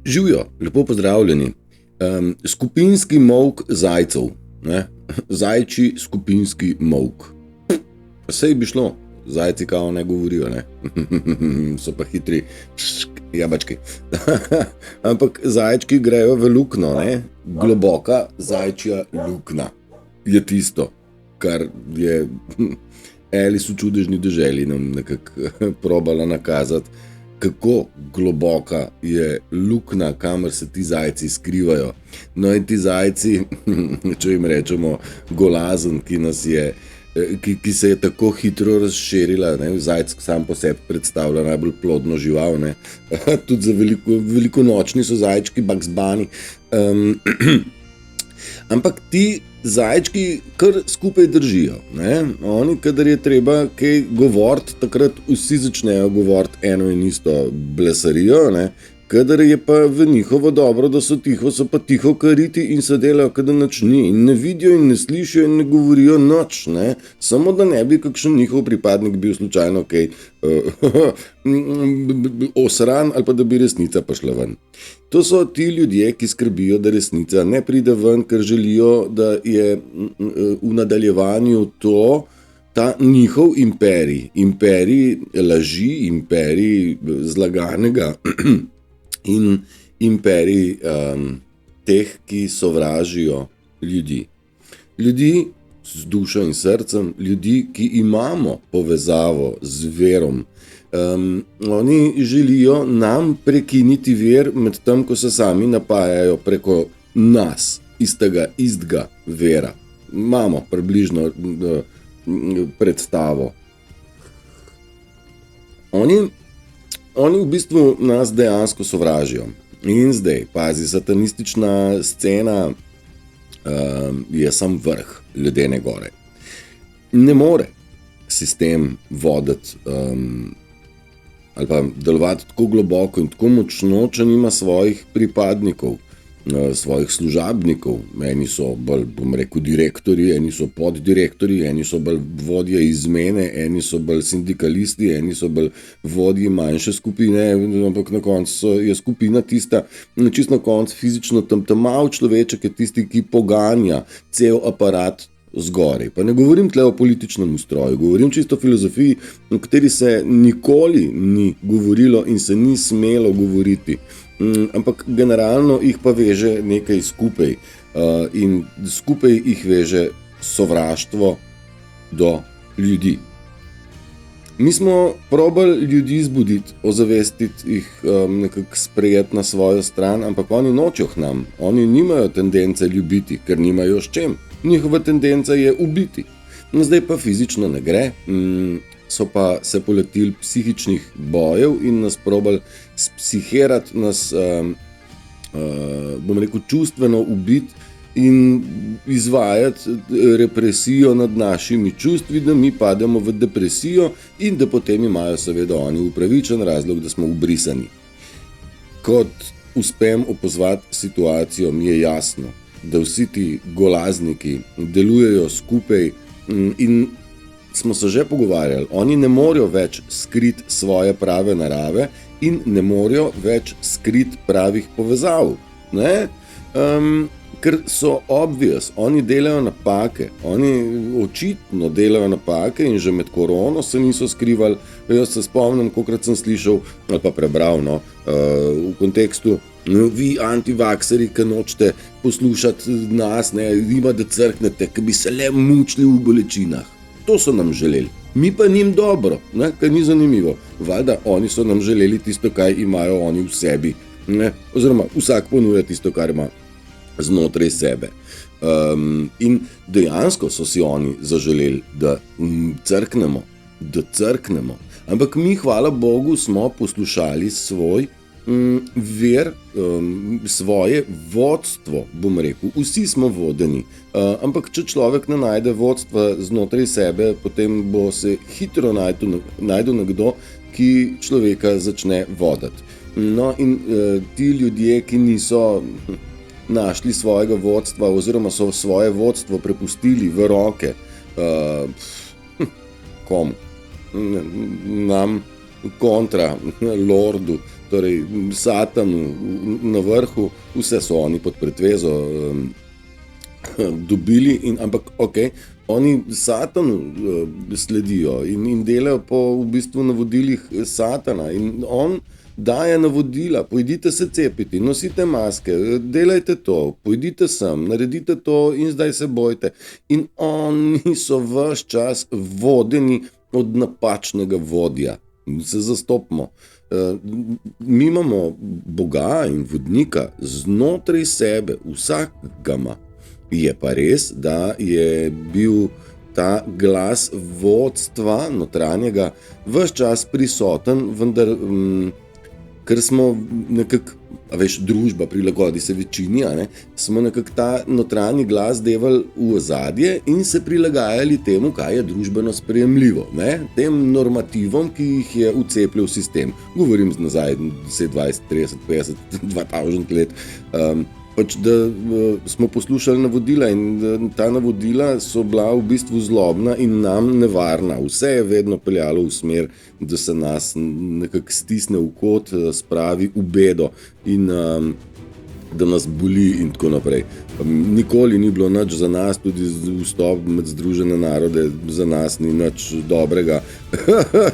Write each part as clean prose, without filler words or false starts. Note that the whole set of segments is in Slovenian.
Živijo, lepo pozdravljeni. Skupinski molk zajcev, ne? Zajči skupinski molk. Sej bi šlo, zajci kao ne govorijo, ne? So pa hitri jabački. Ampak zajčki grejo v lukno, ne? Globoka zajčja lukna je tisto, kar je Alice v čudežni deželi nam nekako probala nakazati, kako globoka je lukna, kamor se ti zajci skrivajo. No in ti zajci, če jim rečemo golazen, ki se je tako hitro razširila, ne? Zajc sam po sebi predstavlja najbolj plodno žival, ne? Tudi za velikonočni so zajčki, Bugs Bunny. Ampak ti zajčki kar skupaj držijo, ne? Oni, kadar je treba kaj govoriti, takrat vsi začnejo govoriti eno in isto blesarijo, ne? Kadar je pa v njihovo dobro, da so tiho, so pa tiho kariti in se delajo, kada nič ni. In ne vidijo in ne slišijo in ne govorijo nič, ne? Samo da ne bi kakšen njihov pripadnik bil slučajno kaj osran ali pa da bi resnica prišla ven. To so ti ljudje, ki skrbijo, da resnica ne pride ven, ker želijo, da je v nadaljevanju ta njihov imperij laži, imperij zlaganega in imperij teh, ki sovražijo ljudi. Ljudi z dušo in srcem, ljudi, ki imamo povezavo z verom. Oni želijo nam prekiniti ver med tem, ko se sami napajajo preko nas, istega vera. Imamo približno predstavo. Oni v bistvu nas dejansko sovražijo. In zdaj, pazi, satanistična scena je sam vrh ledene gore. Ne more sistem voditi ali pa delovati tako globoko in tako močno, če nima svojih pripadnikov, svojih služabnikov. Eni so bolj, direktorji, eni so poddirektorji, eni so bolj vodje izmene, eni so bolj sindikalisti, eni so bolj vodje manjše skupine, ampak na koncu je skupina tista, čisto na koncu fizično tam mal človeček je tisti, ki poganja cel aparat zgoraj. Pa ne govorim tle o političnem ustroju, govorim čisto o filozofiji, o kateri se nikoli ni govorilo in se ni smelo govoriti. Ampak generalno jih pa veže nekaj skupaj in skupaj jih veže sovraštvo do ljudi. Mi smo probali ljudi zbuditi, ozavestiti jih, nekako sprejeti na svojo stran, ampak oni nočejo k nam. Oni nimajo tendence ljubiti, ker nimajo s čem. Njihova tendenca je ubiti. No, zdaj pa fizično ne gre, so pa se poletili psihičnih bojev in nas probali spsihirati, nas, čustveno ubiti in izvajati represijo nad našimi čustvi, da mi pademo v depresijo in da potem imajo seveda oni upravičen razlog, da smo ubrisani. Kot uspem opozvati situacijo, mi je jasno, da vsi ti golazniki delujejo skupaj in smo se že pogovarjali, oni ne morejo več skriti svoje prave narave in ne morejo več skriti pravih povezav, ne? Ker so obvious, oni delajo napake, oni očitno delajo napake in že med korono se niso skrivali. Jaz se spomnim, kolikrat sem slišal ali pa prebral, v kontekstu, vi antivakseri, ki nočete poslušati nas, ne, ima da crknete, ki bi se le mučili v bolečinah. To so nam želeli. Mi pa njim dobro, ne, ker ni zanimivo. Valjda, oni so nam želeli tisto, kaj imajo oni v sebi, ne, oziroma vsak ponuja tisto, kar ima znotraj sebe. In dejansko so si oni zaželeli, da crknemo. Ampak mi, hvala Bogu, smo poslušali svoj ver, svoje vodstvo, bom rekel. Vsi smo vodeni. Ampak če človek ne najde vodstva znotraj sebe, potem bo se hitro najdu nekdo, ki človeka začne voditi. No in ti ljudje, ki niso našli svojega vodstva oziroma so svoje vodstvo prepustili v roke komu? Nam, kontra lordu, torej satanu na vrhu, vse so oni pod pretvezo dobili, ampak oni satanu sledijo in delajo po v bistvu navodilih satana in on daje navodila, pojdite se cepiti, nosite maske, delajte to, pojdite sem, naredite to in zdaj se bojte. In oni so ves čas vodeni od napačnega vodja. Se zastopimo. Mi imamo Boga in vodnika znotraj sebe, vsak ga ima. Je pa res, da je bil ta glas vodstva notranjega ves čas prisoten, vendar ker smo nekako, družba prilagodi se večini, smo nekako ta notranji glas devali v ozadje in se prilagajali temu, kaj je družbeno sprejemljivo, tem normativom, ki jih je vcepljal sistem. Govorim nazaj 10, 20, 30, 50, 2000 let. Da smo poslušali navodila in ta navodila so bila v bistvu zlobna in nam nevarna. Vse je vedno peljalo v smer, da se nas nekako stisne v kot, spravi v bedo in da nas boli in tako naprej. Nikoli ni bilo nič za nas, tudi vstop med Združene narode za nas ni nič dobrega.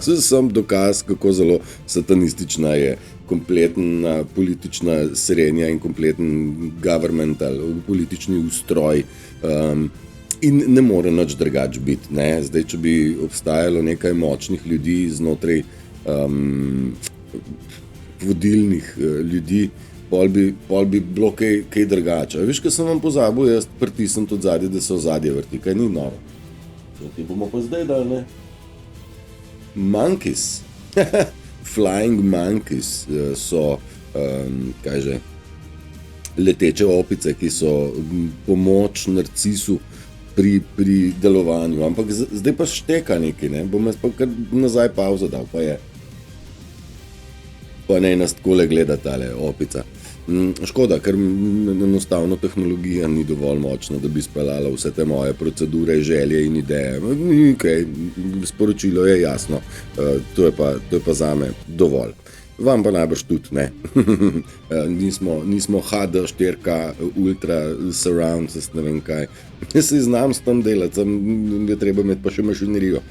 Sem dokaz, kako zelo satanistična je kompletna politična srenja in kompleten governmental, politični ustroj in ne more nič drugače biti. Zdaj, če bi obstajalo nekaj močnih ljudi znotraj vodilnih ljudi, pol bi bilo kaj drugače. Veš, kaj sem vam pozabil, jaz pritisnem tudi zadnje, da se ozadje vrti, kaj ni noro. To ti bomo pa zdaj dali, ne? Monkeys. Flying monkeys so, leteče opice, ki so pomoč narcisu pri delovanju. Ampak zdaj pa šteka nekaj, ne? Bom jaz pa kar nazaj pauzo dal, pa je. Pa ne nas takole gleda tale opica. Škoda, ker enostavno tehnologija ni dovolj močna, da bi speljala vse te moje procedure, želje in ideje. Sporočilo je jasno, to je pa zame dovolj. Vam pa najbrž tudi, ne. Nismo HD, 4K, Ultra, Surround, ne vem kaj. Se znam s tem delati, sem je treba imeti pa še mašinerijo.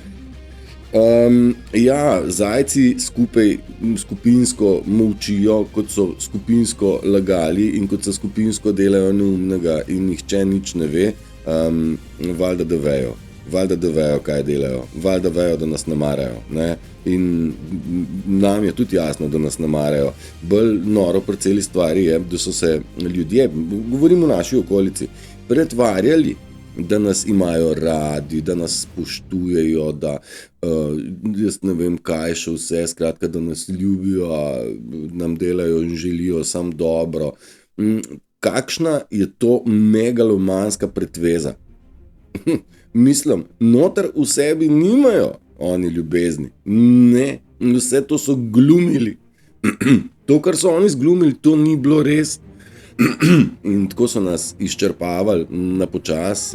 Zajci skupaj skupinsko molčijo, kot so skupinsko lagali in kot so skupinsko delajo neumnega in nihče nič ne ve, valjda da vejo, kaj delajo, valjda vejo, da nas ne marajo, ne? In nam je tudi jasno, da nas ne marajo. Bolj noro pri celi stvari je, da so se ljudje, govorim o naši okolici, pretvarjali, da nas imajo radi, da nas spoštujejo, da jaz ne vem kaj še vse, skratka, da nas ljubijo, nam delajo in želijo samo dobro. Kakšna je to megalomanska pretveza? Mislim, noter v sebi nimajo oni ljubezni. Ne, vse to so glumili. To, kar so oni zglumili, to ni bilo res. In tako so nas izčrpavali na počas.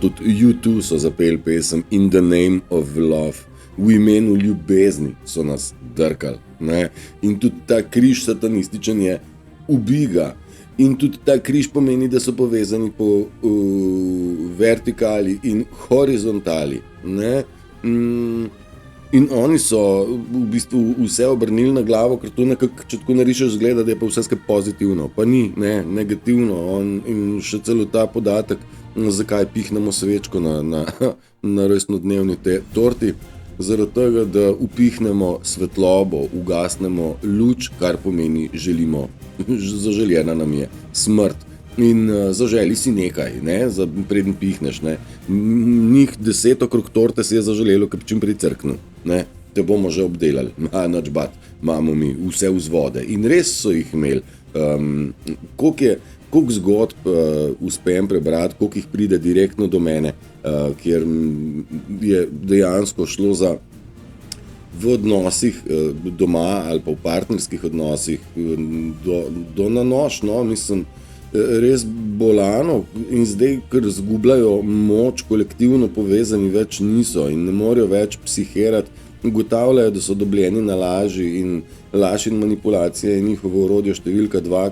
Tudi U2 so zapeli pesem In the name of love. V imenu ljubezni so nas drkali, ne? In tudi ta križ satanističen je ubiga. In tudi ta križ pomeni, da so povezani po vertikali in horizontali, ne? In oni so v bistvu vse obrnili na glavo, ker to nekako, če tako narišeš, zgleda, da je pa vse skupaj pozitivno. Pa ni, ne, negativno. In še celo ta podatek, zakaj pihnemo svečko na rojstnodnevni torti, zaradi tega, da upihnemo svetlobo, ugasnemo luč, kar pomeni želimo. Zaželjena nam je smrt. In zaželi si nekaj, ne, preden pihneš, ne. Njih 10 okrog torte si je zaželelo, ker čim prej crknu, ne. Te bomo že obdelali, nič bat, imamo mi vse vzvode. In res so jih imeli. Koliko zgodb uspem prebrati, koliko jih pride direktno do mene, kjer je dejansko šlo za v odnosih doma ali pa v partnerskih odnosih do na nož, no, mislim, res bolano in zdaj, ker zgubljajo moč, kolektivno povezani več niso in ne morejo več psihirati ugotavljajo, da so dobljeni na laži in laž in manipulacija je njihovo orodje številka 2,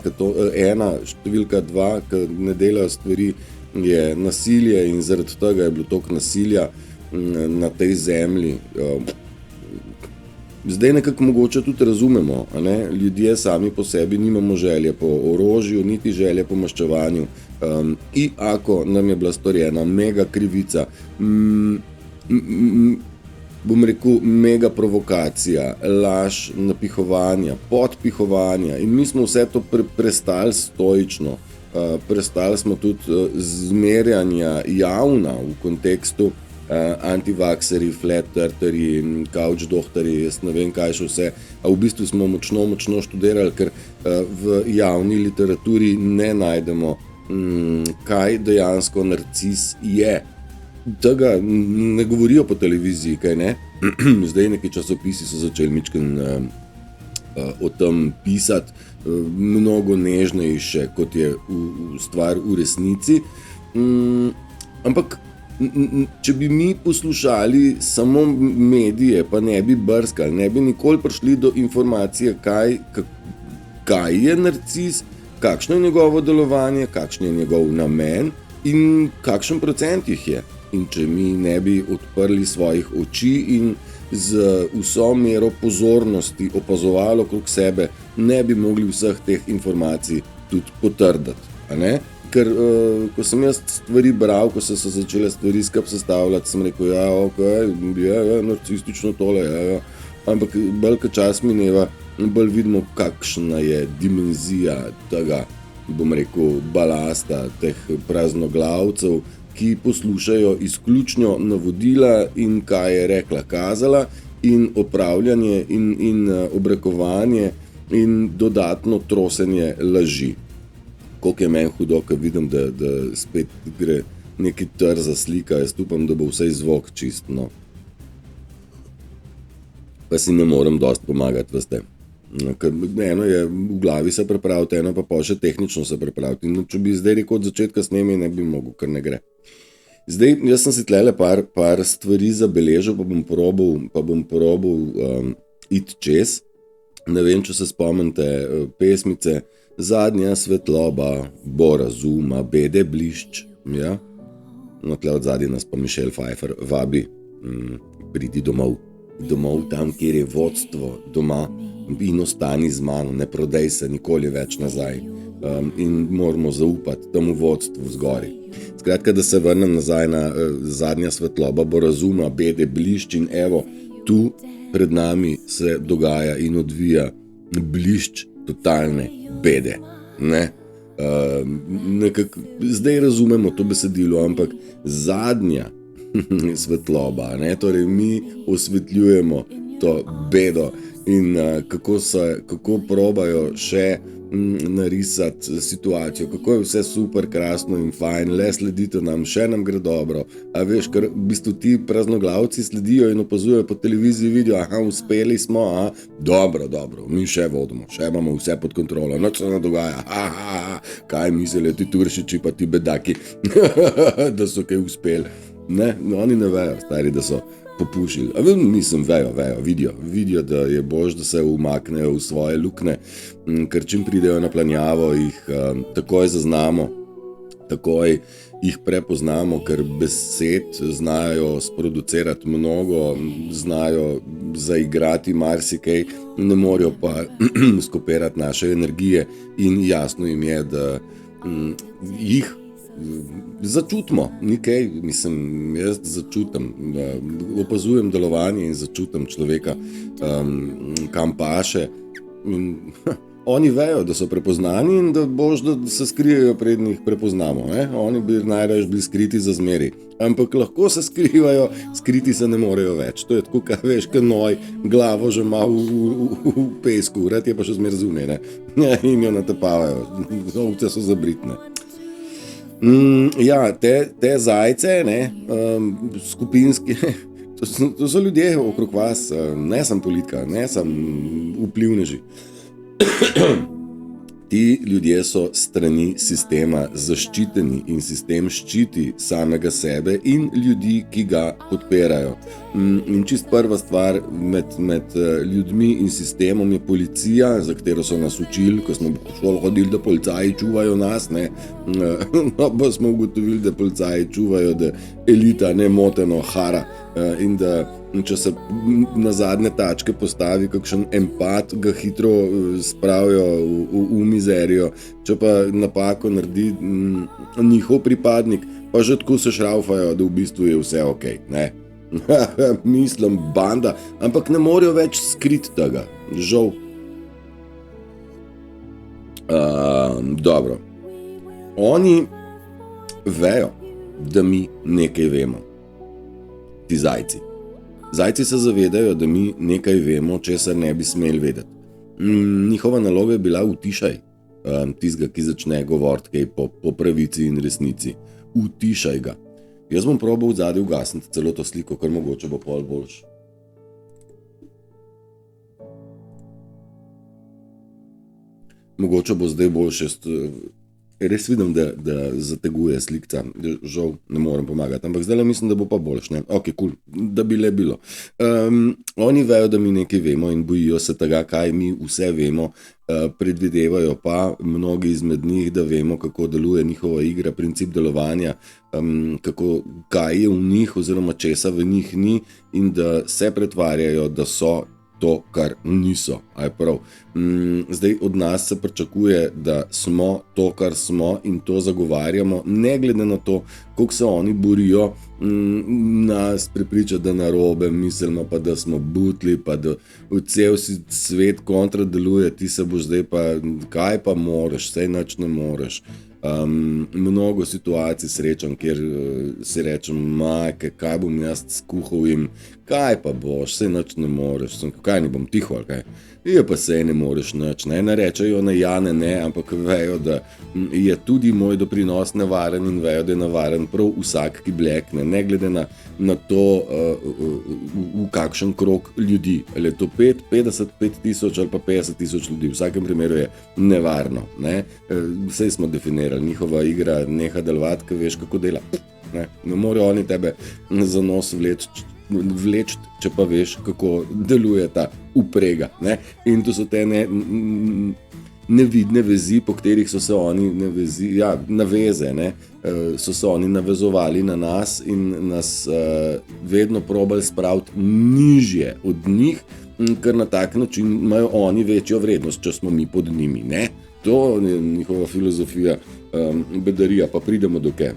številka 2, ki ne delajo stvari, je nasilje in zaradi tega je bilo toliko nasilja na tej zemlji. Zdaj nekako mogoče tudi razumemo, a ne? Ljudje sami po sebi nimamo želje po orožju, niti želje po maščevanju. In ako nam je bila storjena mega krivica, bom rekel, mega provokacija, laž, napihovanja, podpihovanja in mi smo vse to prestali stoično. Prestali smo tudi zmerjanja javna v kontekstu antivakserji, flat eartherji, couch doktorji, jaz ne vem kaj še vse. A v bistvu smo močno študirali, ker v javni literaturi ne najdemo, kaj dejansko narcis je. Tega ne govorijo po televiziji, kaj ne? Zdaj neki časopisi so začeli mičken o tem pisati mnogo nežnejše, kot je stvar v resnici. Ampak če bi mi poslušali samo medije, pa ne bi brskali, ne bi nikoli prišli do informacije, kaj je narcis, kakšno je njegovo delovanje, kakšen je njegov namen in kakšen procent jih je. In če mi ne bi odprli svojih oči in z vso mero pozornosti opazovali okrog sebe, ne bi mogli vseh teh informacij tudi potrditi, a ne? Ker ko sem jaz stvari bral, ko so se začele stvari skupaj sestavljati, sem rekel, je narcistično tole, ampak bolj ko čas mineva, bolj vidimo, kakšna je dimenzija tega, bom rekel, balasta, teh praznoglavcev, ki poslušajo izključno navodila in kaj je rekla kazala in opravljanje in obrekovanje in dodatno trosenje laži. Koliko je meni hudo, ko vidim, da spet gre neki trza slika, jaz upam, da bo vsej zvok čist, no. Pa si ne morem dosti pomagati, veste. Ker eno je v glavi se pripraviti, eno pa še tehnično se pripraviti. In če bi zdaj rekel od začetka snemi, ne bi mogel, ker ne gre. Zdaj, jaz sem si tlele par stvari zabeležil, pa bom probal iti čez. Ne vem, če se spomnite pesmice Zadnja svetloba bo razuma, bede blišč, ja? No, tle od zadnji nas pa Michelle Pfeiffer vabi, pridi domov, tam, kjer je vodstvo doma in ostani z mano, ne prodej se nikoli več nazaj in moramo zaupati temu vodstvu zgori. Skratka, da se vrnem nazaj na Zadnja svetloba bo razuma, bede blišč in evo, tu pred nami se dogaja in odvija blišč totalne bede, ne? Nekako, zdaj razumemo to besedilo, ampak zadnja svetloba, ne? Torej mi osvetljujemo to bedo in kako probajo še narisati situacijo, kako je vse super, krasno in fajn, le sledite nam, še nam gre dobro. A veš, ker v bistvu ti praznoglavci sledijo in opazujejo po televiziji, vidijo, uspeli smo, dobro, mi še vodimo, še imamo vse pod kontrolo, noč se ne dogaja, kaj mislijo ti turšiči pa ti bedaki, da so kaj uspeli. Ne, oni ne vejo, stari, da so popušili. Mislim, vejo, vidijo, da je bož, da se umaknejo v svoje lukne, ker čim pridejo na planjavo, jih takoj zaznamo, takoj jih prepoznamo, ker besed znajo sproducirati mnogo, znajo zaigrati marsikaj, ne morejo pa skopirati naše energije in jasno jim je, da jih začutimo, nikaj, mislim, jaz začutim, opazujem delovanje in začutim človeka, kam paše. Oni vejo, da so prepoznani in da bož, da se skrijejo pred njih prepoznamo. Oni bi najraje bili skriti za zmeri. Ampak lahko se skrivajo, skriti se ne morejo več. To je tako, kaj veš, kaj noj, glavo že ima v pesku, rad je pa še zmer zunaj, in jo natepavajo. Ovce so zabritne. Ja, te zajce, skupinski, to so ljudje okrog vas, ne sem politika, ne sem vplivneži. Ti ljudje so strani sistema zaščiteni in sistem ščiti samega sebe in ljudi, ki ga podpirajo. In čist prva stvar med ljudmi in sistemom je policija, za katero so nas učili, ko smo v šolo hodili, da policaji čuvajo nas, ne? No, pa smo ugotovili, da policaji čuvajo, da elita nemoteno hara in da če se na zadnje tačke postavi kakšen empat, ga hitro spravijo v mizerijo, če pa napako naredi njihov pripadnik, pa že tako se šraufajo, da v bistvu je vse okej, ne? Mislim, banda, ampak ne morejo več skriti tega, žal. Dobro. Oni vejo, da mi nekaj vemo. Ti zajci. Zajci se zavedajo, da mi nekaj vemo, česar ne bi smeli vedeti. Njihova naloga je bila utišaj tistega, ki začne govoriti kaj po pravici in resnici. Utišaj ga. Jaz bom probal v zadnji ugasniti celo to sliko, kar mogoče bo pol boljš. Mogoče bo zdaj boljše. Res vidim, da zateguje slikca, žal ne morem pomagati, ampak zdaj mislim, da bo pa boljš, ne? Ok, cool, da bi le bilo. Oni vejo, da mi nekaj vemo in bojijo se tega, kaj mi vse vemo, predvidevajo pa mnogi izmed njih, da vemo, kako deluje njihova igra, princip delovanja, kaj je v njih oziroma česa v njih ni in da se pretvarjajo, da so to, kar niso. Aj prav. Zdaj od nas se pričakuje, da smo to, kar smo in to zagovarjamo, ne glede na to, koliko se oni borijo, nas prepriča, da narobe mislimo, pa da smo butli, pa da v cel svet kontra deluje, ti se boš zdaj pa, kaj pa moreš, saj nič ne moreš. Mnogo situacij srečam, kjer si rečem, majke, kaj bom jaz skuhal jim, kaj pa boš, saj nič ne moreš, kaj ne bom tiho, ali kaj? Je pa sej ne moreš nič, ne rečejo na ja, ne, ampak vejo, da je tudi moj doprinos nevaren in vejo, da je nevaren prav vsak, ki blekne, ne glede na to, v kakšen krog ljudi, ali je to 5, 50, 5,000 ali pa 50,000 ljudi, v vsakem primeru je nevarno, ne, vsej smo definirali, njihova igra neha delovati, ki veš, kako dela, ne morejo oni tebe za nos vleči, če pa veš, kako deluje ta uprega, ne? In to so te nevidne vezi, po katerih so se oni naveze, ne? So se oni navezovali na nas in nas vedno probali spraviti nižje od njih, ker na tak način imajo oni večjo vrednost, če smo mi pod njimi, ne? To je njihova filozofija bedarija, pa pridemo do kaj.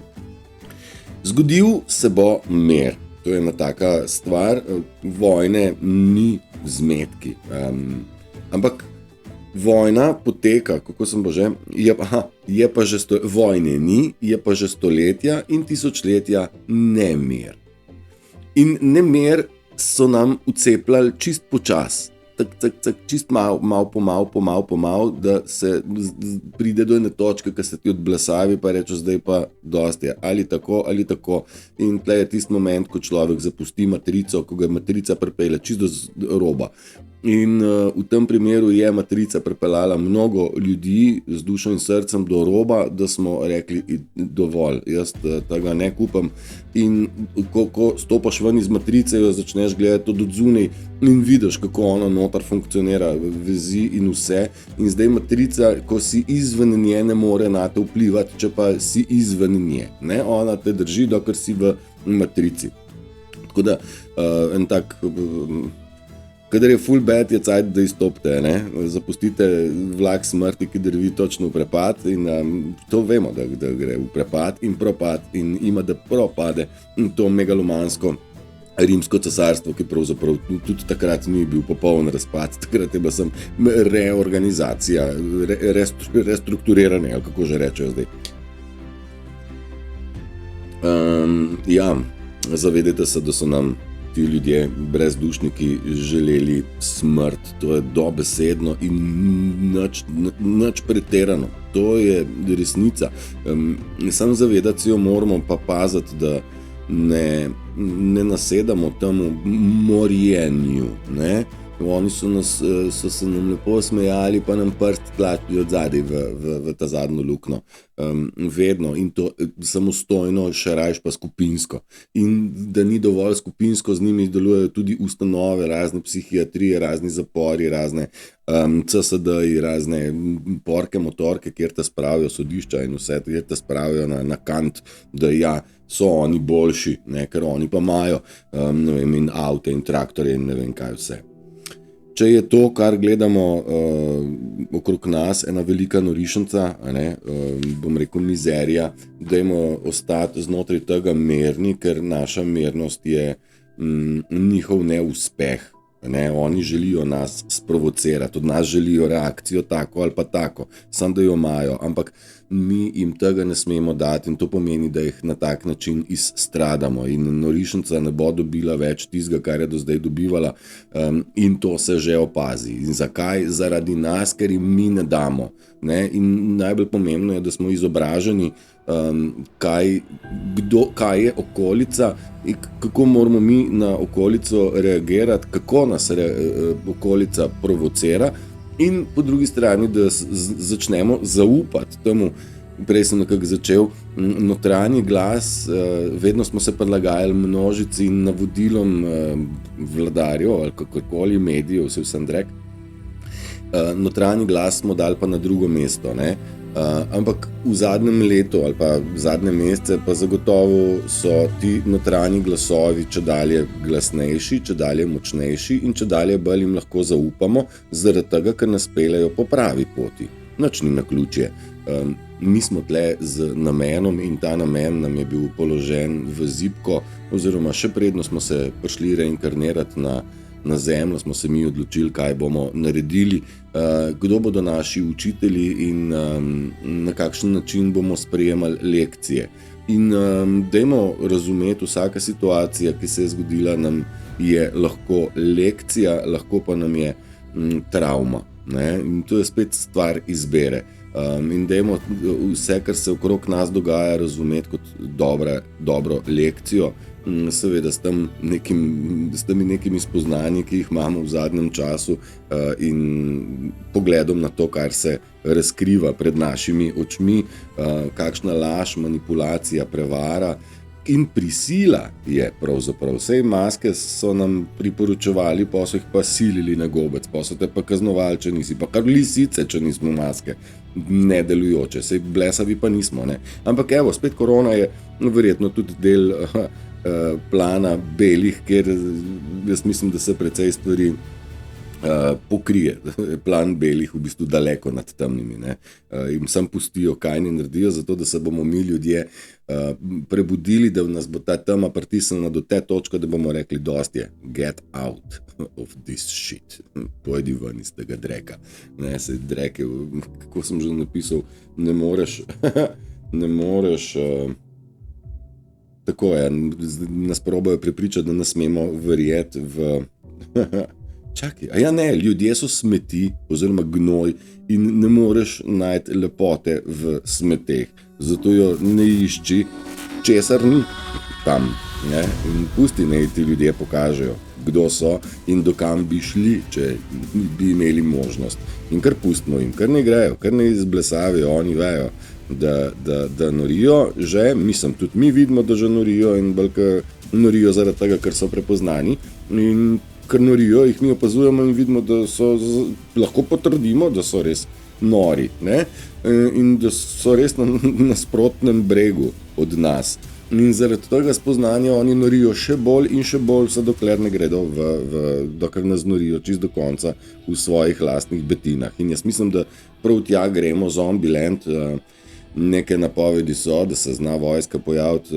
Zgodil se bo mir. To je ena taka stvar, vojne ni zmetki, ampak vojna poteka, kako sem bo že, je pa že vojne ni, je pa že stoletja in tisočletja nemir. In nemir so nam vcepljali čist počas, čist mal po mal, da se pride do ene točke, ki se ti odblasavi, pa reče, zdaj pa dosti je, ali tako. In tle je tisti moment, ko človek zapusti matrico, ko ga matrica pripelje čist do roba. In v tem primeru je matrica pripeljala mnogo ljudi z dušo in srcem do roba, da smo rekli dovolj, jaz tega ne kupam. In ko stopaš ven iz matrice, jo začneš gledati od zunaj in vidiš, kako ona notar funkcionira, vezi in vse. In zdaj matrica, ko si izven nje, ne more na te vplivati, če pa si izven nje. Ne? Ona te drži, dokler si v matrici. Tako da, en tak... Kadar je full bad, je cajt, da izstopite, ne? Zapustite vlak smrti, ki drvi točno v prepad in to vemo, da gre v prepad in propad in ima da propade in to megalomansko rimsko cesarstvo, ki pravzaprav tudi takrat ni bil popoln razpad, takrat je bila sem reorganizacija, restrukturiranje, ali kako že rečejo zdaj. Zavedajte se, da so nam ti ljudje, brezdušniki, želeli smrt. To je dobesedno in nič pretirano. To je resnica. Samo zavedati si jo moramo, pa paziti, da ne nasedamo temu morjenju, ne? Oni so se nam lepo smejali, pa nam prst tlačili od zadaj v ta zadnjo luknjo. Vedno in to samostojno, še rajš pa skupinsko. In da ni dovolj skupinsko, z njimi delujejo tudi ustanove, razne psihiatrije, razni zapori, razne CSD-ji, razne porke, motorke, kjer te spravijo sodišča in vse, kjer te spravijo na kant, da ja, so oni boljši, ne, ker oni pa imajo in avte in traktore in ne vem kaj vse. Če je to, kar gledamo okrog nas, ena velika norišnica, bom rekel mizerija, dajmo ostati znotraj tega merni, ker naša mernost je njihov neuspeh. Oni želijo nas sprovocirati, od nas želijo reakcijo tako ali pa tako, samo da jo imajo, ampak mi jim tega ne smemo dati in to pomeni, da jih na tak način izstradamo in norišnica ne bo dobila več tistega, kar je do zdaj dobivala in to se že opazi. In zakaj? Zaradi nas, ker jim mi ne damo. In najbolj pomembno je, da smo izobraženi, kaj je okolica in kako moramo mi na okolico reagirati, kako nas okolica provocira in po drugi strani, da začnemo zaupati temu. Prej sem nekako začel, notranji glas, vedno smo se prilagajali množici in navodilom vladarjev ali kakorkoli medijev, vse sem rekel. Notranji glas smo dali pa na drugo mesto, ampak v zadnjem letu ali pa v zadnje mesece pa zagotovo so ti notranji glasovi čedalje glasnejši, čedalje močnejši in čedalje bolj jim lahko zaupamo, zaradi tega, ker nas peljejo po pravi poti. Nič ni naključje. Mi smo tle z namenom in ta namen nam je bil položen v zibko, oziroma še predno smo se prišli reinkarnirati na zemljo, smo se mi odločili, kaj bomo naredili, kdo bodo naši učitelji in na kakšen način bomo sprejemali lekcije. In dajmo razumeti, vsaka situacija, ki se je zgodila, nam je lahko lekcija, lahko pa nam je travma. In to je spet stvar izbere. In dajmo vse, kar se okrog nas dogaja, razumeti kot dobro lekcijo, seveda s temi nekimi spoznanji, ki jih imamo v zadnjem času in pogledom na to, kar se razkriva pred našimi očmi, kakšna laž, manipulacija, prevara in prisila je pravzaprav. Vse maske so nam priporočevali, pa so jih pa silili na gobec, pa so te pa kaznovali, če nisi, pa kar lisice, če nismo maske, nedelujoče, sej blesavi pa nismo. Ampak evo, spet korona je verjetno tudi del plana belih, ker jaz mislim, da se precej stvari pokrije. Plan belih v bistvu daleko nad temnimi. Im sam pustijo, kaj ne naredijo, zato da se bomo mi ljudje prebudili, da nas bo ta tema pritisnila do te točke, da bomo rekli, dosti je, get out of this shit. Pojdi ven iz tega dreka. Se dreke, kako sem že napisal, ne moreš tako je, nas probajo prepričati, da nas smemo verjeti v čakaj, ljudje so smeti oziroma gnoj in ne moreš najti lepote v smeteh, zato jo ne išči, česar ni tam, in pusti naj ti ljudje pokažejo, kdo so in dokam bi šli, če bi imeli možnost. In kar pustimo jim, kar ne grejo, kar ne izblesavijo, oni vejo, da norijo, že, mislim, tudi mi vidimo, da že norijo in bolj norijo zaradi tega, ker so prepoznani in ker norijo, jih mi opazujemo in vidimo, da so, lahko potrdimo, da so res nori, in da so res na nasprotnem bregu od nas. In zaradi tega spoznanja oni norijo še bolj in še bolj, vse dokler ne gredo dokler nas norijo čist do konca v svojih lastnih betinah. In jaz mislim, da prav tja gremo, Zombieland, neke napovedi so, da se zna vojska pojaviti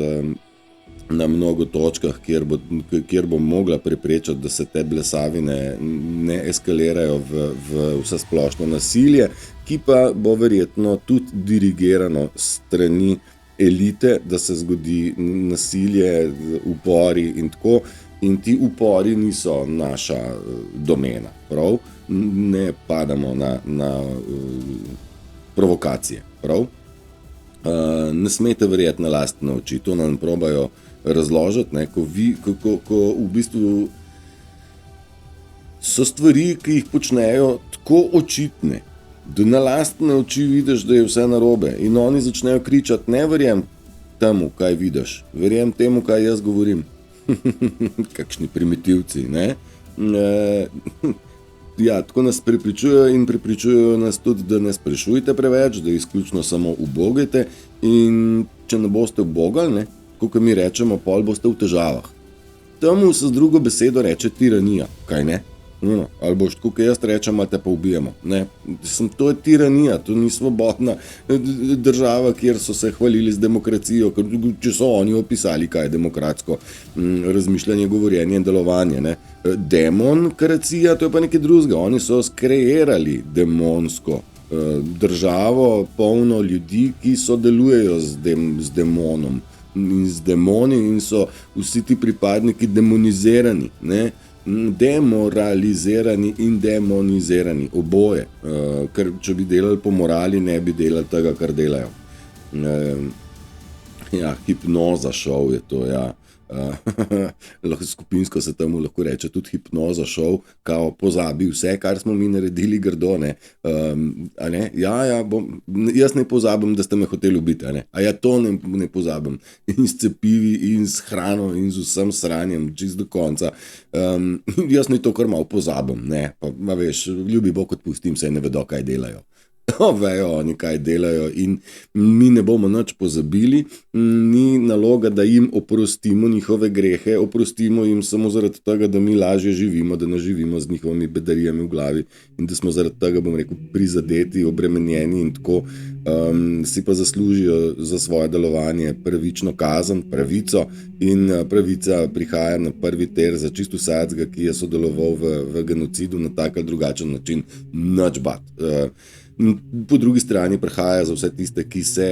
na mnogo točkah, kjer bo mogla preprečiti, da se te blesavine ne eskalirajo v vse splošno nasilje, ki pa bo verjetno tudi dirigirano strani elite, da se zgodi nasilje, upori in tako. In ti upori niso naša domena, prav? Ne padamo na provokacije, prav? Ne smete verjeti na lastne oči, to nam probajo razložiti, ko v bistvu so stvari, ki jih počnejo tako očitne, da na lastne oči vidiš, da je vse narobe in oni začnejo kričati, ne verjam temu, kaj vidiš, verjam temu, kaj jaz govorim. Kakšni primitivci, ne? Ja, tako nas prepričujejo in prepričujejo nas tudi, da ne sprašujte preveč, da izključno samo ubogajte in če ne boste ubogali, ne, kot mi rečemo, pol boste v težavah. Temu se z drugo besedo reče tiranija, kaj ne? No, ali boš tako, kot jaz rečem, ali te pa ubijemo. Ne? To je tiranija, to ni svobodna država, kjer so se hvalili z demokracijo, če so oni opisali, kaj je demokratsko razmišljanje, govorjenje in delovanje. Ne? Demonkracija, to je pa nekaj drugega. Oni so skreirali demonsko državo, polno ljudi, ki sodelujejo z demonom in z demoni in so vsi ti pripadniki demonizirani, ne? Demoralizirani in demonizirani, oboje, ker če bi delali po morali, ne bi delali tega, kar delajo. Ja, hipnoza šov je to, ja. Skupinsko se temu lahko reče tudi hipnoza šov, kao pozabi vse, kar smo mi naredili grdo, ne. A ne? Ja, jaz ne pozabim, da ste me hoteli ubiti, a ne. A ja, to ne pozabim. In s cepivi, in s hrano, in z vsem sranjem, čist do konca. Jaz ne to kar malo pozabim, ne. Pa veš, ljubi Bog odpustim, saj ne vedo, kaj delajo. Vejo oni, kaj delajo in mi ne bomo nič pozabili, ni naloga, da jim oprostimo njihove grehe, oprostimo jim samo zaradi tega, da mi lažje živimo, da ne živimo z njihovimi bedarijami v glavi in da smo zaradi tega, bom rekel, prizadeti, obremenjeni in tako si pa zaslužijo za svoje delovanje pravično kazen, pravico in pravica prihaja na prvi ter za čisto vsakega, ki je sodeloval v genocidu na tak ali drugačen način, nič bat. Po drugi strani prihaja za vse tiste, ki se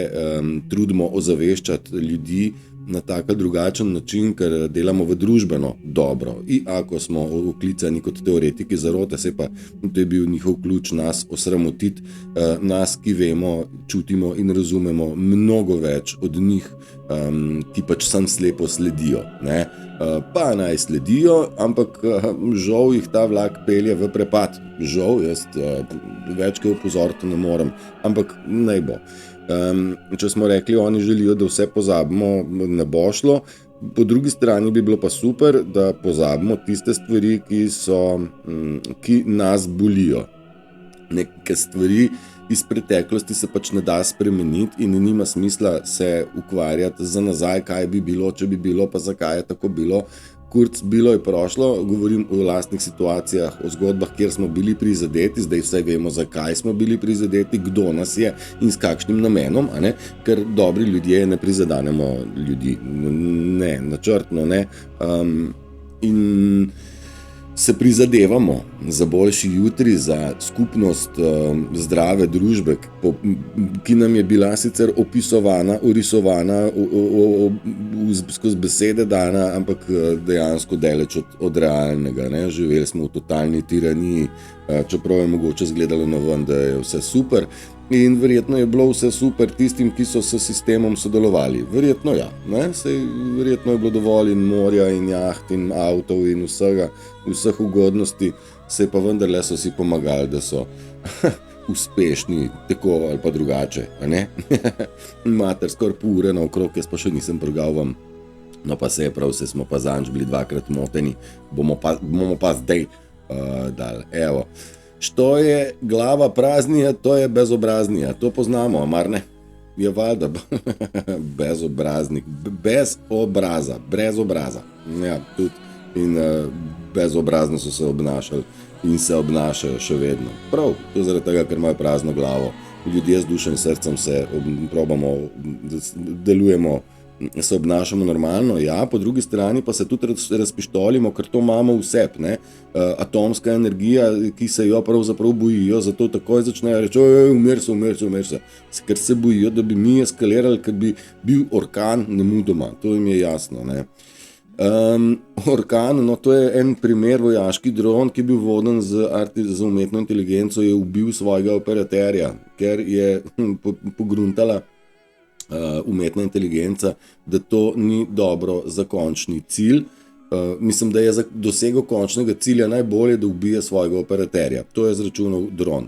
trudimo ozaveščati ljudi na tak ali drugačen način, ker delamo v družbeno dobro. In ako smo oklicani kot teoretiki zarote, se pa to je bil njihov ključ nas osramotiti, nas, ki vemo, čutimo in razumemo mnogo več od njih, ki pač sam slepo sledijo, ne? Pa naj sledijo, ampak žal jih ta vlak pelje v prepad. Žal, jaz več kaj opozoriti ne morem, ampak naj bo. Če smo rekli, oni želijo, da vse pozabimo, ne bo šlo. Po drugi strani bi bilo pa super, da pozabimo tiste stvari, ki nas bolijo. Neke stvari iz preteklosti se pač ne da spremeniti in nima smisla se ukvarjati za nazaj, kaj bi bilo, če bi bilo, pa zakaj je tako bilo. Kurc, bilo je prošlo, govorim o lastnih situacijah, o zgodbah, kjer smo bili prizadeti, zdaj vsaj vemo, zakaj smo bili prizadeti, kdo nas je in s kakšnim namenom, a ne? Ker dobri ljudje ne prizadanemo ljudi, ne, načrtno ne. In se prizadevamo za boljši jutri, za skupnost zdrave družbe, ki nam je bila sicer opisovana, orisovana, skozi besede dana, ampak dejansko daleč od realnega, ne? Živeli smo v totalni tiraniji, čeprav je mogoče izgledalo na ven, da je vse super. In verjetno je bilo vse super tistim, ki so s sistemom sodelovali. Verjetno ja, ne? Sej verjetno je bilo dovolj in morja in jaht in avtov in vseh ugodnosti, se pa vendarle so si pomagali, da so uspešni tako ali pa drugače, a ne? Mater, skoraj pol ure naokrog, jaz pa še nisem prgal vam. No pa se je prav, se smo pa zanj bili dvakrat moteni, bomo pa zdaj dali, evo. Što je glava praznija, to je bezobraznija. To poznamo, mar ne? Je valjda bezobraznik, bez obraza, brez obraza. Ja, tudi in bezobrazno so se obnašali in se obnašajo še vedno. Prav, to zaradi tega, ker imajo prazno glavo. Ljudje z dušo in srcem se probamo, delujemo, se obnašamo normalno, ja, po drugi strani pa se tudi razpištolimo, ker to imamo v sebi, ne. Atomska energija, ki se jo pravzaprav bojijo, zato takoj začnejo reči, umir se, ker se bojijo, da bi mi eskalirali, ker bi bil orkan nemudoma, to jim je jasno, ne. Orkan, no to je en primer, vojaški dron, ki je bil voden z umetno inteligenco, je ubil svojega operaterja, ker je pogruntala umetna inteligenca, da to ni dobro za končni cilj mislim, da je za dosego končnega cilja najbolje, da ubije svojega operaterja. To je izračunal dron.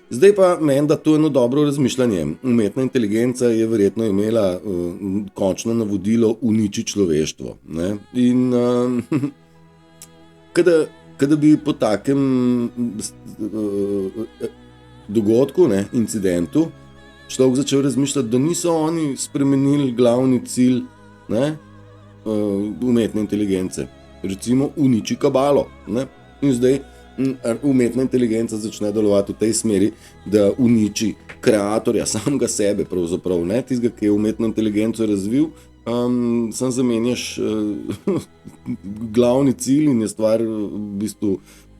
Zdaj pa meni, da to je eno dobro razmišljanje. Umetna inteligenca je verjetno imela končno navodilo uniči človeštvo. Ne? In kada bi po takem dogodku, ne, incidentu, človek začel razmišljati, da niso oni spremenili glavni cilj, ne, umetne inteligence. Recimo uniči kabalo. Ne? In zdaj umetna inteligenca začne delovati v tej smeri, da uniči kreatorja, samega sebe pravzaprav, ne, tistega, ki je umetno inteligenco razvil, sam zamenjaš glavni cilj in je stvar v bistvu,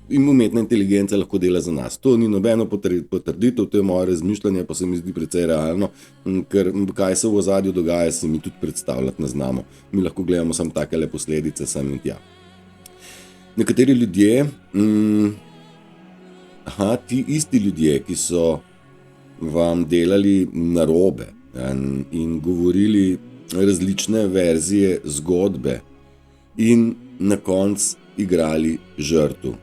in umetna inteligenca lahko dela za nas. To ni nobeno potrditev, to je moje razmišljanje, pa se mi zdi precej realno, ker kaj se v ozadju dogaja, se mi tudi predstavljati ne znamo. Mi lahko gledamo samo takele posledice sam in tja. Nekateri ljudje, ti isti ljudje, ki so vam delali narobe in govorili različne verzije zgodbe in na koncu igrali žrtev.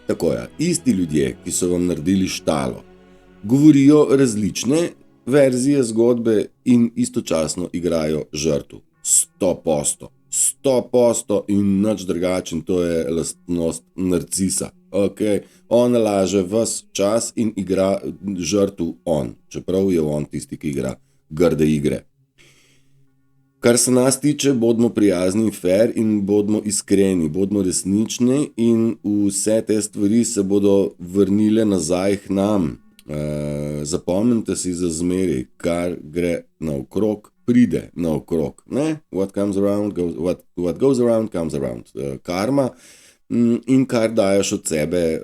Tako je, isti ljudje, ki so vam naredili štalo, govorijo različne verzije zgodbe in istočasno igrajo žrtev. 100% in nič drugačen, to je lastnost narcisa. Okay. On laže ves čas in igra žrtev on, čeprav je on tisti, ki igra grde igre. Kar se nas tiče, bodimo prijazni in fair in bodimo iskreni, bodimo resnični in vse te stvari se bodo vrnile nazaj k nam. Zapomnite si za zmeraj, kar gre naokrog, pride naokrog. Ne? What goes around comes around. Karma in kar daješ od sebe,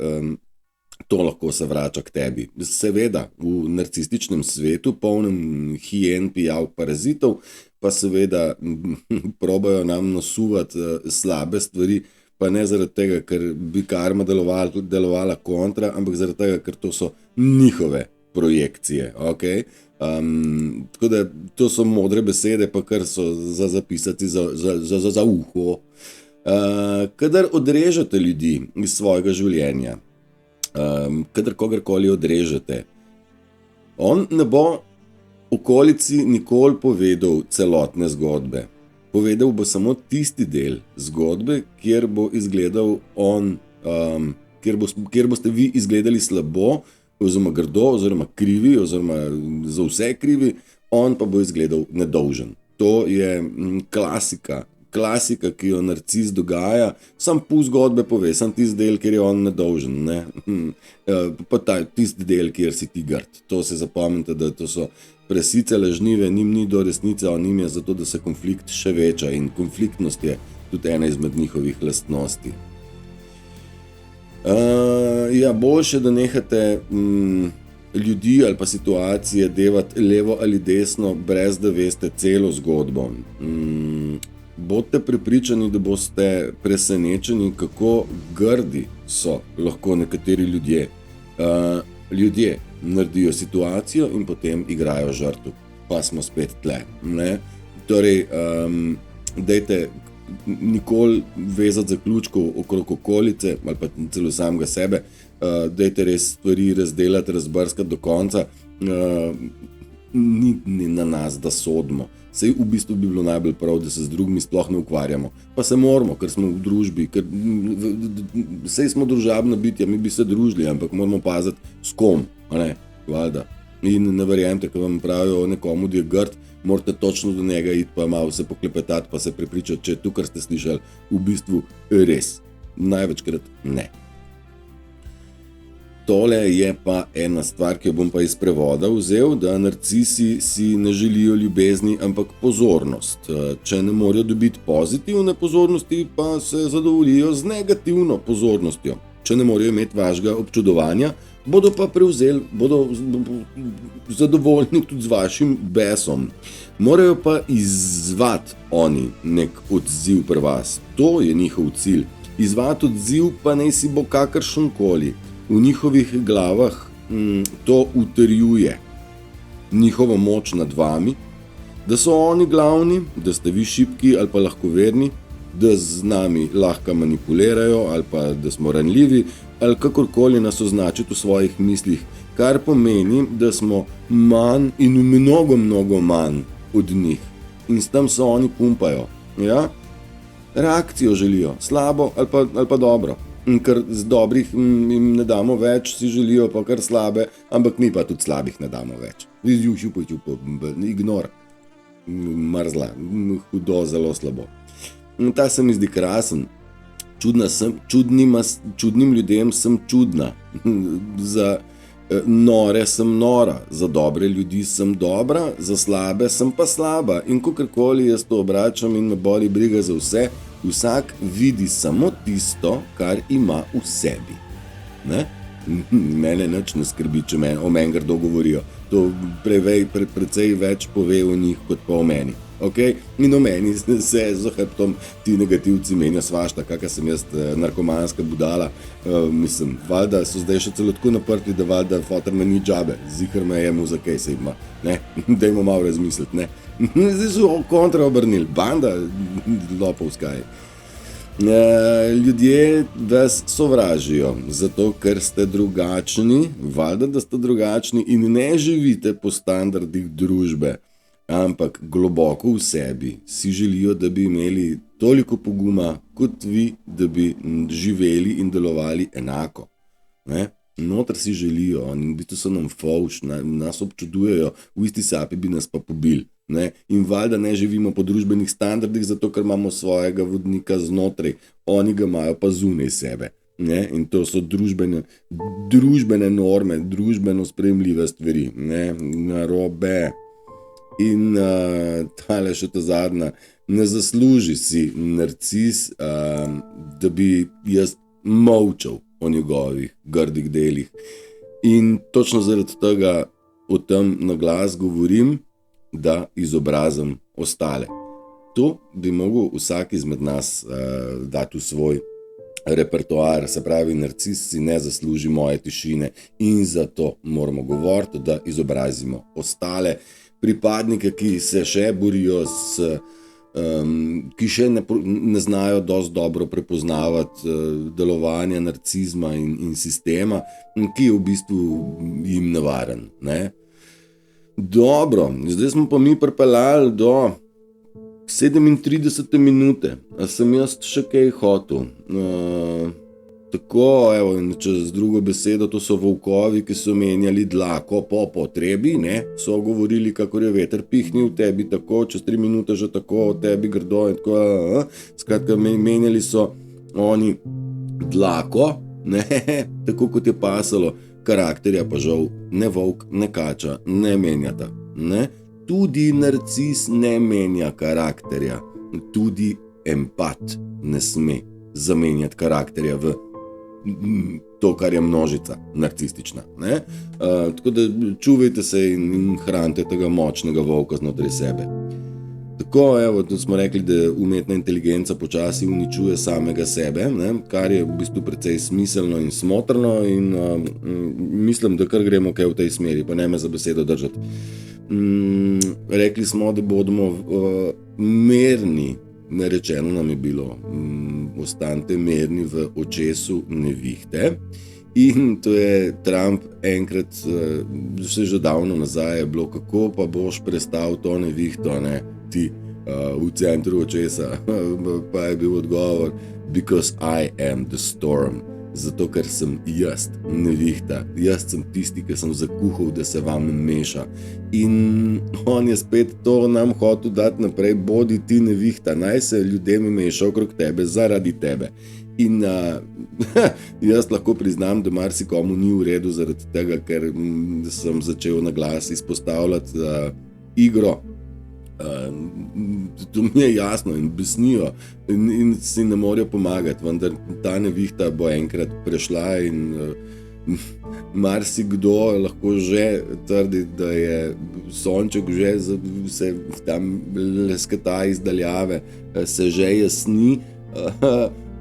to lahko se vrača k tebi. Seveda, v narcističnem svetu, polnem hien, pijav, parazitov, pa seveda probajo nam nasuvati slabe stvari, pa ne zaradi tega, ker bi karma delovala kontra, ampak zaradi tega, ker to so njihove projekcije. Okay? Tako da to so modre besede, pa kar so za zapisati za uho. Kadar odrežete ljudi iz svojega življenja, kadar kogarkoli odrežete, on ne bo okolici nikoli povedal celotne zgodbe. Povedal bo samo tisti del zgodbe, kjer bo izgledal on, kjer boste vi izgledali slabo, oziroma grdo, oziroma krivi, oziroma za vse krivi, on pa bo izgledal nedolžen. To je klasika, ki jo narcis dogaja, sam pol zgodbe pove, sam tisti del, kjer je on nedolžen, ne? Pa tisti del, kjer si ti grd. To se zapomnite, da to so presice lažnive, njim ni do resnice, on njim je zato, da se konflikt še veča in konfliktnost je tudi ena izmed njihovih lastnosti. Boljše, da nehate ljudi ali pa situacije devati levo ali desno, brez da veste celo zgodbo. Bodite prepričani, da boste presenečeni, kako grdi so lahko nekateri ljudje. Ljudje naredijo situacijo in potem igrajo žrtev. Pa smo spet tle. Ne? Torej, dajte nikoli vezati zaključkov okrog okolice ali pa celo samega sebe. Dajte res stvari razdelati, razbrskati do konca. Ni na nas, da sodimo. Sej v bistvu bi bilo najbolj prav, da se z drugimi sploh ne ukvarjamo. Pa se moramo, ker smo v družbi, ker sej smo družabna bitja, mi bi se družili, ampak moramo paziti s kom, ne, valjda. In ne verjemite, ko vam pravijo nekomu, da je grd, morate točno do njega iti, pa malo se poklepetati, pa se prepričati, če je to, kar ste slišali, v bistvu res. Največkrat ne. Tole je pa ena stvar, ki jo bom pa iz prevoda vzel, da narcisi si ne želijo ljubezni, ampak pozornost. Če ne morejo dobiti pozitivne pozornosti, pa se zadovoljijo z negativno pozornostjo. Če ne morejo imeti vašega občudovanja, bodo pa bodo zadovoljni tudi z vašim besom. Morajo pa izzvati oni nek odziv pri vas. To je njihov cilj. Izzvati odziv pa naj si bo kakršenkoli. V njihovih glavah to utrjuje njihovo moč nad vami, da so oni glavni, da ste vi šibki ali pa lahkoverni da z nami lahko manipulirajo ali pa da smo ranljivi ali kakorkoli nas označiti v svojih mislih, kar pomeni, da smo manj in mnogo manj od njih. In s tem se oni pumpajo. Ja? Reakcijo želijo, slabo ali pa dobro. In ker z dobrih jim ne damo več, si želijo pa kar slabe, ampak mi pa tudi slabih ne damo več. Ignor. Mrzla, hudo, zelo slabo. Ta se mi zdi krasen. Čudnim ljudem sem čudna. Za nore sem nora, za dobre ljudi sem dobra, za slabe sem pa slaba. In kakorkoli jaz to obračam in me boli briga za vse, vsak vidi samo tisto, kar ima v sebi. Ne? Mene nič ne skrbi, če o meni grdo govorijo. To precej več pove o njih, kot pa o meni. Okay? In o meni se za hrbtom ti negativci menja svašta, kakor sem jaz narkomanska budala. Mislim, valjda so zdaj še celo tako naprti, da valjda fotor me ni džabe. Zihar me je mu za kaj se ima. Dajmo malo razmisliti. Ne? Zdaj so kontra obrnili. Banda lopovskaj. Ljudje vas sovražijo, zato ker ste drugačni, valjda, da ste drugačni in ne živite po standardih družbe, ampak globoko v sebi si želijo, da bi imeli toliko poguma kot vi, da bi živeli in delovali enako. Ne? Notr si želijo, in v bistvu so nam fovš, nas občudujejo, v isti sapi bi nas pa pobili. Ne? In valjda ne živimo po družbenih standardih, zato ker imamo svojega vodnika znotraj, oni ga imajo pa zunaj sebe. Ne? In to so družbene norme, družbeno sprejemljive stvari. Ne? Narobe. In tale še ta zadnja, ne zasluži si narcis, da bi jaz molčal o njegovih grdih delih. In točno zaradi tega o tem na glas govorim, da izobrazim ostale. To bi mogel vsak izmed nas dati v svoj repertoar, se pravi, narcis si ne zasluži moje tišine in zato moramo govoriti, da izobrazimo ostale pripadnike, ki se še borijo ki še ne znajo dosti dobro prepoznavati delovanja narcizma in sistema, ki je v bistvu jim nevaren. Ne? Dobro, zdaj smo pa mi pripeljali do 37 minute. A sem jaz še kaj hotel? Tako, evo, če z drugo besedo, to so volkovi, ki so menjali dlako po potrebi, ne? So govorili, kakor je veter pihnil tebi tako, čez 3 minute že tako, tebi grdo in tako. Skratka, menjali so oni dlako, ne? Tako kot je pasalo. Karakterja pa žal ne volk, ne kača, ne menjata. Ne? Tudi narcis ne menja karakterja. Tudi empat ne sme zamenjati karakterja v to, kar je množica narcistična. Ne? Tako da čuvajte se in hranite tega močnega volka znotraj sebe. Tako, evo, smo rekli, da umetna inteligenca počasi uničuje samega sebe, ne? Kar je v bistvu precej smiselno in smotrno in mislim, da kar gremo kaj v tej smeri, pa ne me za besedo držati. Rekli smo, da bomo merni, rečeno nam je bilo, ostanite merni v očesu nevihte. In to je Trump enkrat, vse že davno nazaj je bilo, kako pa boš prestal to nevihto, ne, ti v centru očesa. Pa je bil odgovor, because I am the storm. Zato, ker sem jaz nevihta, jaz sem tisti, ki sem zakuhal, da se vam meša. In on je spet to nam hotel dati naprej, bodi ti nevihta, naj se ljudem meša okrog tebe, zaradi tebe. In jaz lahko priznam, da marsikomu ni v redu zaradi tega, ker sem začel na glas izpostavljati igro. To mi je jasno in besnijo in si ne morejo pomagati, vendar ta nevihta bo enkrat prešla in marsikdo lahko že trdi, da je sonček že se tam lesketa iz daljave, se že jasni.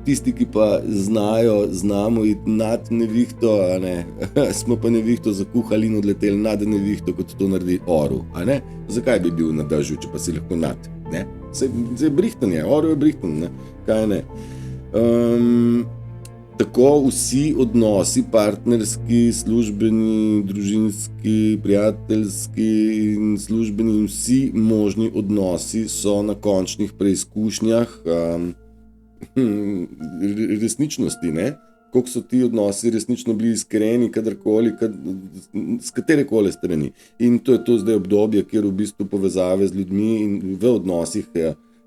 Tisti, ki pa znamo iti nad nevihto, a ne, smo pa nevihto zakuhali in odleteli nad nevihto, kot to naredi orel, a ne? Zakaj bi bil na dežju, če pa si lahko nad, ne? Se brihten je, orel je brihten, ne? Kaj ne. Tako vsi odnosi, partnerski, službeni, družinski, prijateljski in službeni in vsi možni odnosi so na končnih preizkušnjah resničnosti, ne? Koliko so ti odnosi resnično bili iskreni, kadarkoli, z katerekoli strani. In to je to zdaj obdobje, kjer v bistvu povezave z ljudmi in v odnosih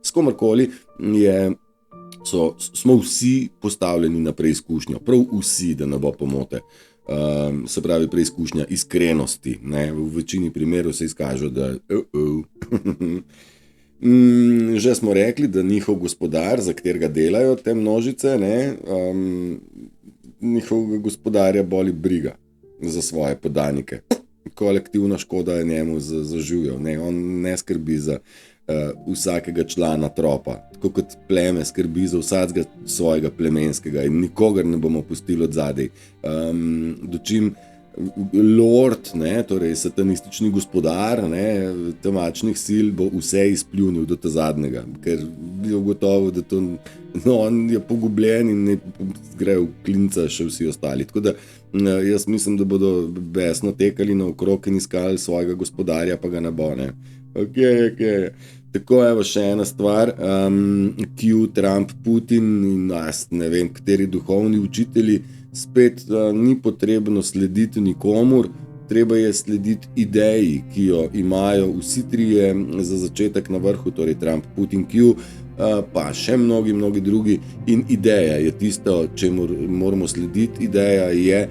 s komarkoli smo vsi postavljeni na preizkušnjo. Prav vsi, da ne bo pomote. Se pravi preizkušnja iskrenosti. Ne? V večini primerov se izkaže, da že smo rekli, da njihov gospodar, za katerega delajo te množice, njihovega gospodarja boli briga za svoje podanike. Kolektivna škoda je njemu zaživljal. On ne skrbi za vsakega člana tropa, tako kot pleme skrbi za vsakega svojega plemenskega in nikogar ne bomo pustili od zadaj. Dočim Lord, torej satanistični gospodar temačnih sil bo vse izpljunil do ta zadnjega, ker bi ugotovil, da on je pogubljen in ne gre v klinca še vsi ostali. Tako da jaz mislim, da bodo besno tekali naokrog in iskali svojega gospodarja, pa ga ne bo. Okay. Tako je še ena stvar, Q, Trump, Putin in nas, ne vem, kateri duhovni učitelji, spet ni potrebno slediti nikomur, treba je slediti ideji, ki jo imajo vsi trije za začetek na vrhu, torej Trump, Putin, Q, pa še mnogi drugi. In ideja je tisto, čemu moramo slediti. Ideja je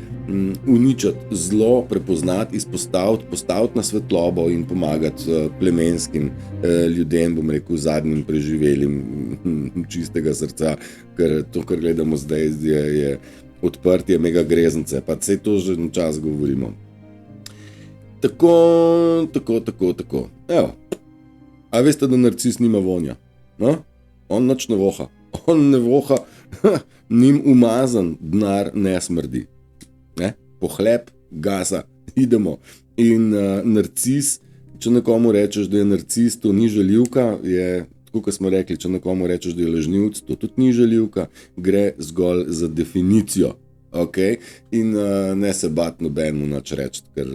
uničiti zlo, prepoznati, izpostaviti, postaviti na svetlobo in pomagati plemenskim ljudem, bom rekel, zadnjim preživelim čistega srca, ker to, kar gledamo zdaj, je odprtje mega greznice, pa vse to že čas govorimo. Tako. Evo, a veste, da narcis nima vonja? No? On nič ne voha. On ne voha, njim umazan denar ne smrdi. Pohlep, gasa, idemo. In narcis, če nekomu rečeš, da je narcis, to ni žaljivka, je, tako kot smo rekli, če nekomu rečeš, da je lažnivc, to tudi ni žaljivka, gre zgolj za definicijo. Okay? In ne se bat nobenemu nič reči, ker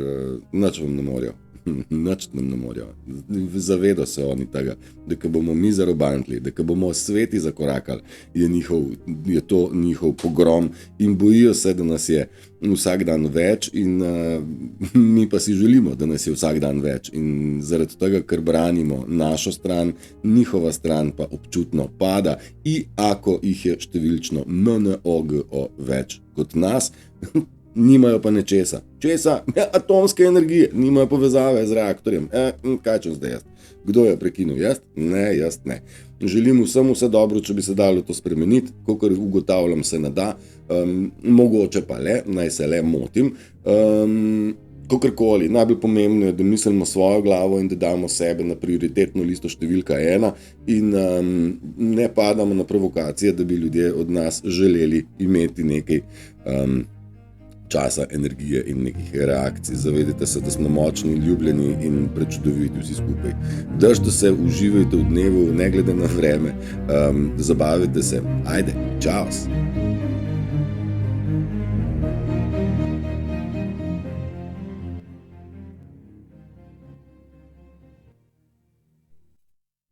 nič vam ne morajo. Nič nam ne morajo. Zavedo se oni tega, da ko bomo mi zarobantli, da ko bomo sveti zakorakali, je to njihov pogrom in bojijo se, da nas je vsak dan več in mi pa si želimo, da nas je vsak dan več in zaradi tega, ker branimo našo stran, njihova stran pa občutno pada in ako jih je številčno mnogo več kot nas, nimajo pa nečesa. Česa? Atomske energije. Nimajo povezave z reaktorjem. Kaj čem zdaj jaz? Kdo je prekinil? Jaz? Ne, jaz ne. Želim vsem vse dobro, če bi se dalo to spremeniti, kakor ugotavljam se ne da. Mogoče pa le, naj se le motim. Kakorkoli, najbolj pomembno je, da mislimo svojo glavo in da damo sebe na prioritetno listo številka 1 in ne padamo na provokacije, da bi ljudje od nas želeli imeti nekaj časa, energije in nekih reakcij. Zavedajte se, da smo močni, ljubljeni in prečudoviti vsi skupaj. Držite se, uživajte v dnevu, ne glede na vreme, zabavajte se. Ajde, čaos!